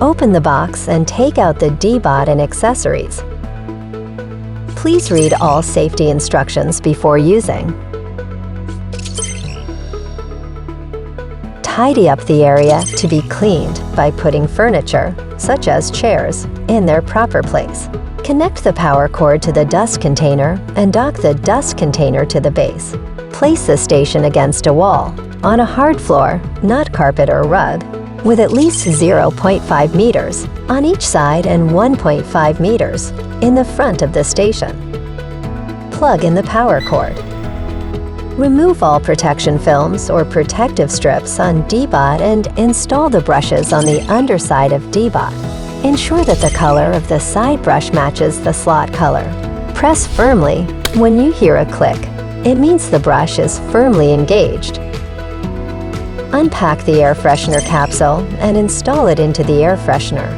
Open the box and take out the DEEBOT and accessories. Please read all safety instructions before using. Tidy up the area to be cleaned by putting furniture, such as chairs, in their proper place. Connect the power cord to the dust container and dock the dust container to the base. Place the station against a wall, on a hard floor, not carpet or rug, with at least 0.5 meters on each side and 1.5 meters in the front of the station. Plug in the power cord. Remove all protection films or protective strips on DEEBOT and install the brushes on the underside of DEEBOT. Ensure that the color of the side brush matches the slot color. Press firmly when you hear a click. It means the brush is firmly engaged. Unpack the air freshener capsule and install it into the air freshener.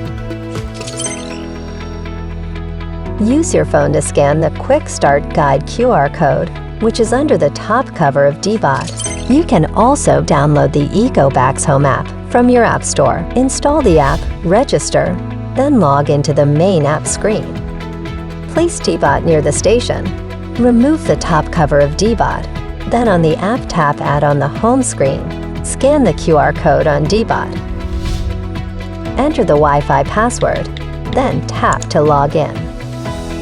Use your phone to scan the Quick Start Guide QR code, which is under the top cover of DEEBOT. You can also download the ECOVACS Home app from your App Store. Install the app, register, then log into the main app screen. Place DEEBOT near the station. Remove the top cover of DEEBOT. Then on the App tab add on the home screen, scan the QR code on DEEBOT. Enter the Wi-Fi password, then tap to log in.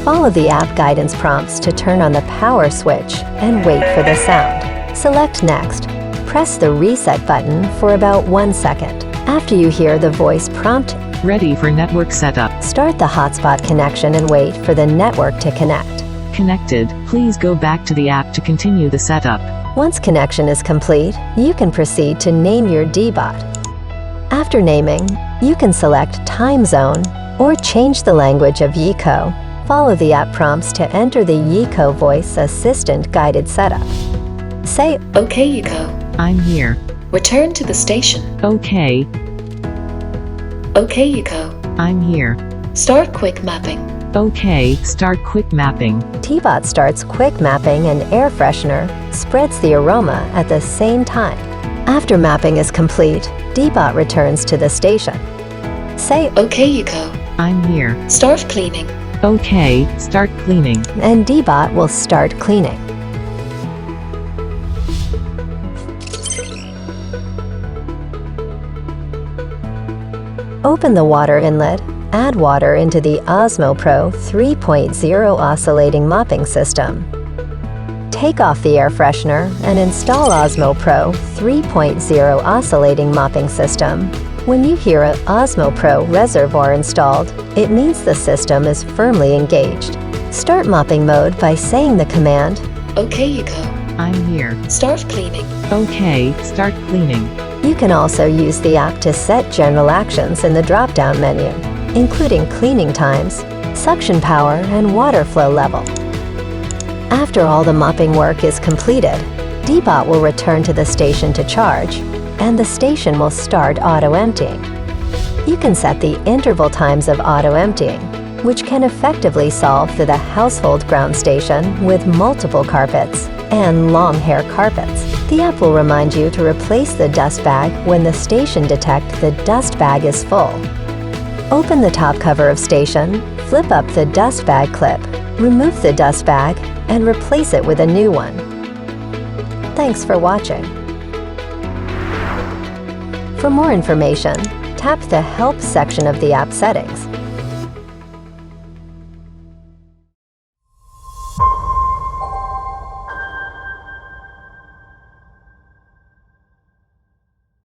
Follow the app guidance prompts to turn on the power switch and wait for the sound. Select Next. Press the Reset button for about 1 second. After you hear the voice prompt, Ready for network setup. Start the hotspot connection and wait for the network to connect. Connected. Please go back to the app to continue the setup. Once connection is complete, you can proceed to name your DEEBOT. After naming, you can select Time Zone or change the language of YECO. Follow the app prompts to enter the YECO Voice Assistant guided setup. Say, "Okay, YECO. I'm here. Return to the station." Okay, "Okay, YECO. I'm here. Start quick mapping." Okay, start quick mapping. DEEBOT starts quick mapping and air freshener spreads the aroma at the same time. After mapping is complete, DEEBOT returns to the station. Say, "Okay, YECO. I'm here. Start cleaning." Okay, start cleaning. and DEEBOT will start cleaning. Open the water inlet. Add water into the Osmo Pro 3.0 oscillating mopping system. Take off the air freshener and install Osmo Pro 3.0 oscillating mopping system. When you hear an Osmo Pro reservoir installed, it means the system is firmly engaged. Start mopping mode by saying the command, "Okay, YECO. I'm here. Start cleaning." Okay, start cleaning. You can also use the app to set general actions in the drop-down menu, including cleaning times, suction power, and water flow level. After all the mopping work is completed, DEEBOT will return to the station to charge, and the station will start auto-emptying. You can set the interval times of auto-emptying, which can effectively solve for the household ground station with multiple carpets and long hair carpets. The app will remind you to replace the dust bag when the station detects the dust bag is full. Open the top cover of station, flip up the dust bag clip, remove the dust bag, and replace it with a new one. Thanks for watching. For more information, tap the Help section of the app settings.